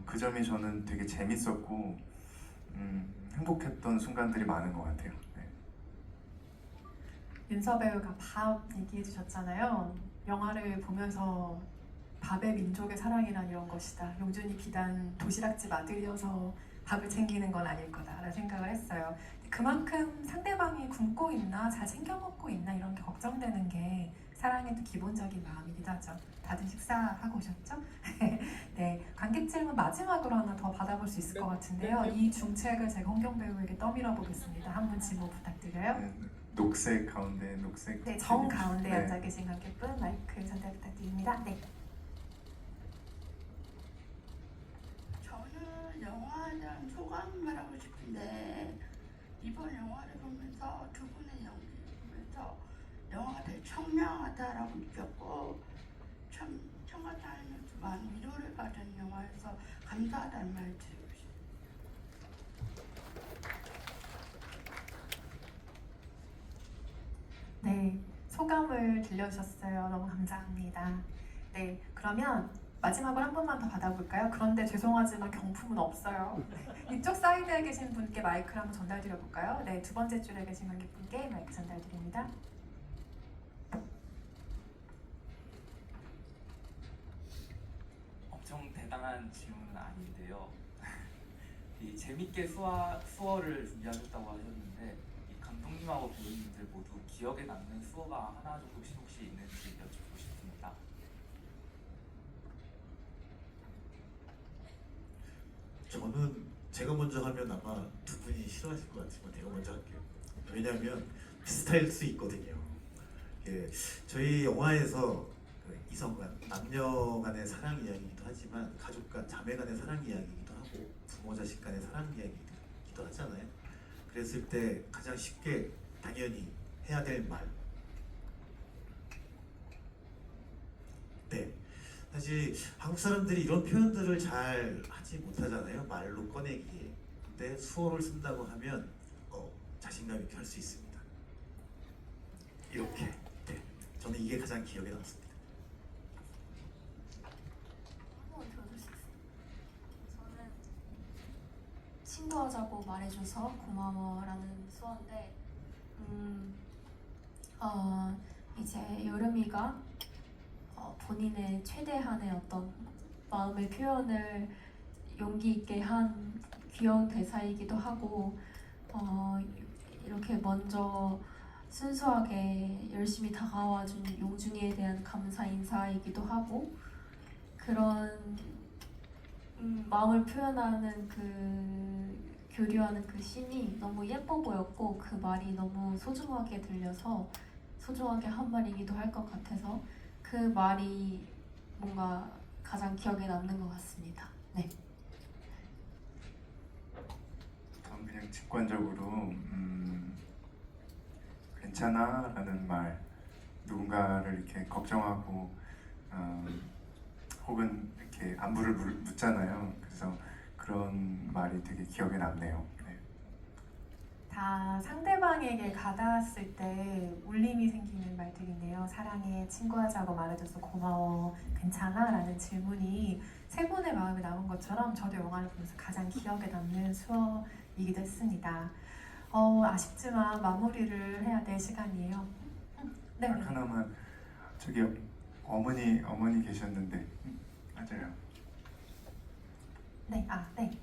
그 점이 저는 되게 재밌었고 행복했던 순간들이 많은 것 같아요. 네. 윤서 배우가 밥 얘기해 주셨잖아요. 영화를 보면서 밥의 민족의 사랑이란 이런 것이다. 용준이 비단 도시락집 아들이어서 밥을 챙기는 건 아닐 거다라는 생각을 했어요. 그만큼 상대방이 굶고 있나 잘 챙겨 먹고 있나 이런 게 걱정되는 게 사랑의 또 기본적인 마음이기도 하죠. 다들 식사하고 오셨죠? 네, 관객 질문 마지막으로 하나 더 받아볼 수 있을 것 같은데요. 이 중책을 제가 홍경 배우에게 떠밀어 보겠습니다. 한 분 질문 부탁드려요. 네, 녹색 가운데 녹색. 네, 정 가운데 네. 앉아 계신 관객분 마이크 전달 부탁드립니다. 네. 저는 영화에 대한 소감을 말하고 싶은데 이번 영화를 보면서 두 분의 연기를 보면서 영화가 되게 청량하다라고 느꼈고 참 청하다면서 많은 위로를 받은 영화여서 감사하다는 말 드리고 싶어요. 네, 소감을 들려주셨어요. 너무 감사합니다. 네, 그러면 마지막으로 한 번만 더 받아볼까요? 그런데 죄송하지만 경품은 없어요. 이쪽 사이드에 계신 분께 마이크를 한번 전달드려볼까요? 네, 두 번째 줄에 계신 관객분께 마이크 전달드립니다. 엄청 대단한 질문은 아닌데요. 이 재밌게 수어를 준비하셨다고 하셨는데 이 감독님하고 배우님들 모두 기억에 남는 수어가 하나 정도씩 혹시 있는지 여쭙고 싶습니다. 저는 제가 먼저 하면 아마 두 분이 싫어하실 것 같지만 제가 먼저 할게요. 왜냐하면 비슷할 수 있거든요. 예, 저희 영화에서 그 이성 간, 남녀 간의 사랑 이야기이기도 하지만 가족 간, 자매 간의 사랑 이야기이기도 하고 부모 자식 간의 사랑 이야기이기도 하잖아요. 그랬을 때 가장 쉽게 당연히 해야 될 말. 네. 사실 한국 사람들이 이런 표현들을 잘 하지 못하잖아요. 말로 꺼내기에. 근데 수어를 쓴다고 하면 자신감 있게 할 수 있습니다. 이렇게. 네. 저는 이게 가장 기억에 남습니다. 한번 들어줄 수 있어요? 저는 친구하자고 말해줘서 고마워라는 수어인데 이제 여름이가 본인의 최대한의 어떤 마음의 표현을 용기 있게 한 귀여운 대사이기도 하고 이렇게 먼저 순수하게 열심히 다가와준 용준이에 대한 감사 인사이기도 하고 그런 마음을 표현하는 교류하는 그 씬이 너무 예뻐 보였고 그 말이 너무 소중하게 들려서 소중하게 한 말이기도 할 것 같아서 그 말이 뭔가 가장 기억에 남는 것 같습니다. 네. 저는 그냥 직관적으로 괜찮아 라는 말 누군가를 이렇게 걱정하고 혹은 이렇게 안부를 묻잖아요. 그래서 그런 말이 되게 기억에 남네요. 네. 다 상대방에게 가닿았을 때 울림이 생기는 말들이네요. 사랑해, 친구하자고 말해줘서 고마워, 괜찮아? 라는 질문이 세 분의 마음에 남은 것처럼 저도 영화를 보면서 가장 기억에 남는 수어이기도 했습니다. 아쉽지만 마무리를 해야 될 시간이에요. 네. 딱 하나만, 저기 어머니 계셨는데. 맞아요. 네, 네.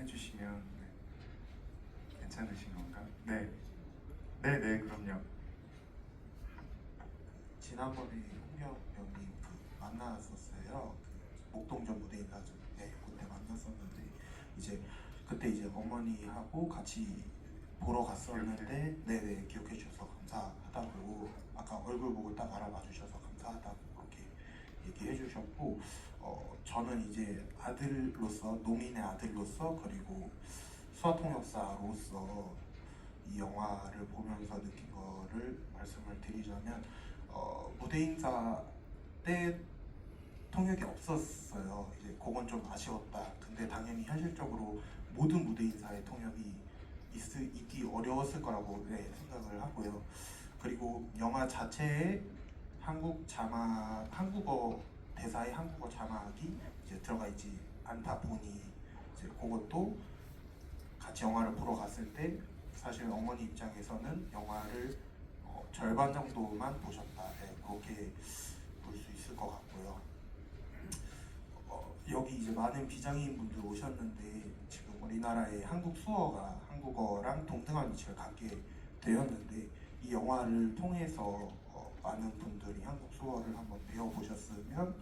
해주시면 괜찮으신 건가? 네. 네, 그럼요. 지난번에 홍역 배우님 만났었어요. 목동전 무대 인사죠. 네, 그때 만났었는데 그때 이제 어머니하고 같이 보러 갔었는데, 네네, 기억해 주셔서 감사하다고, 아까 얼굴 보고 딱 알아봐 주셔서 감사하다고 그렇게 얘기해 주셨고, 저는 이제 아들로서, 농인의 아들로서, 그리고 수화통역사로서 이 영화를 보면서 느낀 거를 말씀을 드리자면, 무대 인사 때 통역이 없었어요. 이제 그건 좀 아쉬웠다. 근데 당연히 현실적으로 모든 무대 인사의 통역이 있기 어려웠을 거라고 생각을 하고요. 그리고 영화 자체에 한국어 대사의 한국어 자막이 이제 들어가 있지 않다 보니 이제 그것도 같이 영화를 보러 갔을 때 사실 어머니 입장에서는 영화를 절반 정도만 보셨다. 그렇게 볼 수 있을 것 같고요. 여기 이제 많은 비장애인 분들 오셨는데 지금 우리나라의 한국 수어가 한국어랑 동등한 위치를 갖게 되었는데 이 영화를 통해서 많은 분들이 한국 수어를 한번 배워보셨으면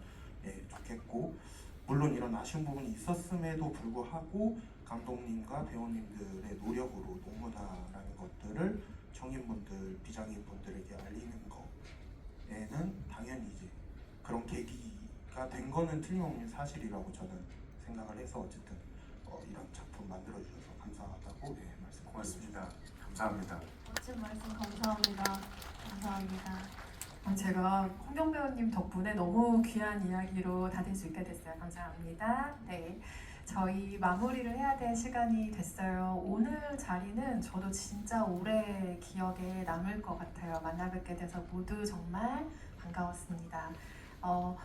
좋겠고, 물론 이런 아쉬운 부분이 있었음에도 불구하고 감독님과 배우님들의 노력으로 농문화라는 것들을 청인분들, 비장애인분들에게 알리는 거에는 당연히 이제 그런 계기가 된 거는 틀림없는 사실이라고 저는 생각을 해서 어쨌든 이런 작품 만들어주셔서 감사하다고 말씀드렸습니다. 고맙습니다. 감사합니다. 멋진 말씀 감사합니다. 감사합니다. 제가 홍경 배우님 덕분에 너무 귀한 이야기로 다들 수 있게 됐어요. 감사합니다. 네, 저희 마무리를 해야 될 시간이 됐어요. 오늘 자리는 저도 진짜 오래 기억에 남을 것 같아요. 만나 뵙게 돼서 모두 정말 반가웠습니다.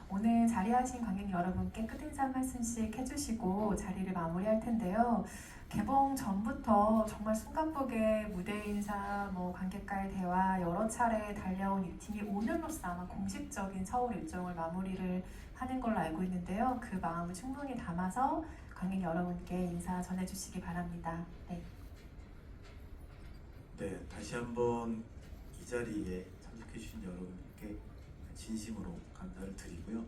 오늘 자리하신 관객 여러분께 끝인사 한 말씀씩 해주시고 자리를 마무리할 텐데요. 개봉 전부터 정말 숨가쁘게 무대 인사, 관객과의 대화 여러 차례 달려온 이 팀이 오늘로써 아마 공식적인 서울 일정을 마무리를 하는 걸로 알고 있는데요. 그 마음을 충분히 담아서 관객 여러분께 인사 전해주시기 바랍니다. 네. 네, 다시 한번 이 자리에 참석해 주신 여러분께 진심으로 감사를 드리고요.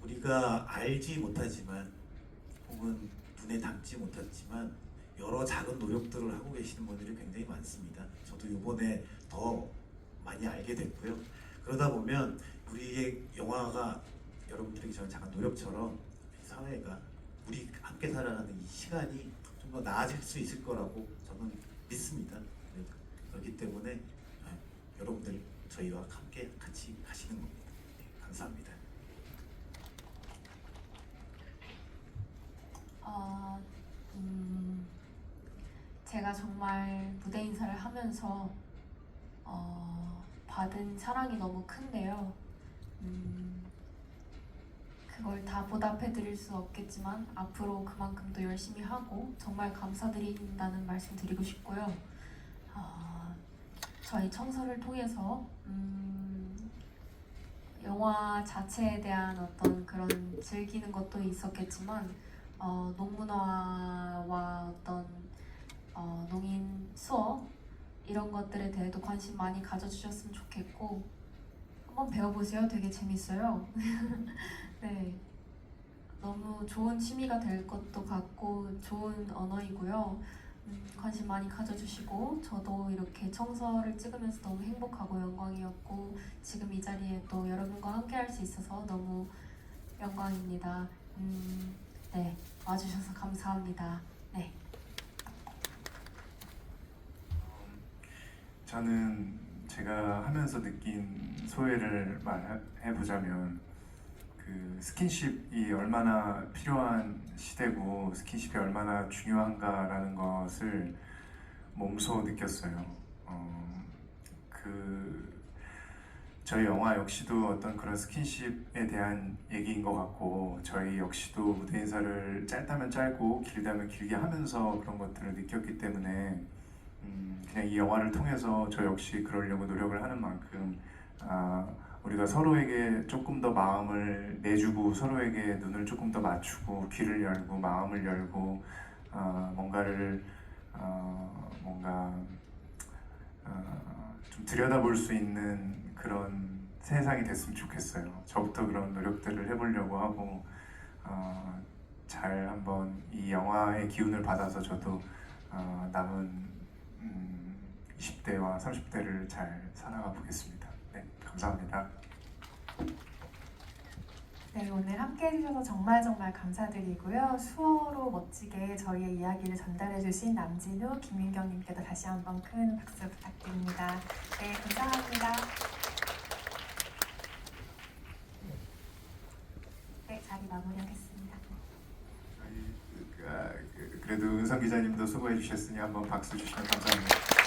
우리가 알지 못하지만 혹은 눈에 담지 못했지만 여러 작은 노력들을 하고 계시는 분들이 굉장히 많습니다. 저도 이번에 더 많이 알게 됐고요. 그러다 보면 우리의 영화가 여러분들에게 저는 작은 노력처럼 사회가 우리 함께 살아가는 이 시간이 좀 더 나아질 수 있을 거라고 저는 믿습니다. 네, 그렇기 때문에 여러분들 저희와 함께 같이 가시는 겁니다. 네, 감사합니다. 제가 정말 무대 인사를 하면서 받은 사랑이 너무 큰데요. 그걸 다 보답해 드릴 수 없겠지만 앞으로 그만큼 더 열심히 하고 정말 감사드린다는 말씀 드리고 싶고요. 저희 청소를 통해서 영화 자체에 대한 어떤 그런 즐기는 것도 있었겠지만 농문화와 어떤 농인 수업 이런 것들에 대해도 관심 많이 가져주셨으면 좋겠고 한번 배워보세요. 되게 재밌어요. 네, 너무 좋은 취미가 될 것도 같고 좋은 언어이고요. 관심 많이 가져주시고 저도 이렇게 청서를 찍으면서 너무 행복하고 영광이었고 지금 이 자리에 또 여러분과 함께 할 수 있어서 너무 영광입니다. 네, 와주셔서 감사합니다. 네. 저는 제가 하면서 느낀 소회를 말해보자면 그 스킨십이 얼마나 필요한 시대고 스킨십이 얼마나 중요한가라는 것을 몸소 느꼈어요. 저희 영화 역시도 어떤 그런 스킨십에 대한 얘기인 것 같고 저희 역시도 무대 인사를 짧다면 짧고 길다면 길게 하면서 그런 것들을 느꼈기 때문에 그냥 이 영화를 통해서 저 역시 그러려고 노력을 하는 만큼 우리가 서로에게 조금 더 마음을 내주고 서로에게 눈을 조금 더 맞추고 귀를 열고 마음을 열고 뭔가를 좀 들여다볼 수 있는 그런 세상이 됐으면 좋겠어요. 저부터 그런 노력들을 해보려고 하고 잘 한번 이 영화의 기운을 받아서 저도 남은 20대와 30대를 잘 살아가 보겠습니다. 네, 감사합니다. 네, 오늘 함께 해주셔서 정말 감사드리고요. 수어로 멋지게 저희의 이야기를 전달해주신 남진우, 김윤경님께도 다시 한번 큰 박수 부탁드립니다. 네, 감사합니다. 네, 자리 마무리하겠습니다. 그래도 은성 기자님도 수고해 주셨으니 한번 박수 주시면 감사합니다.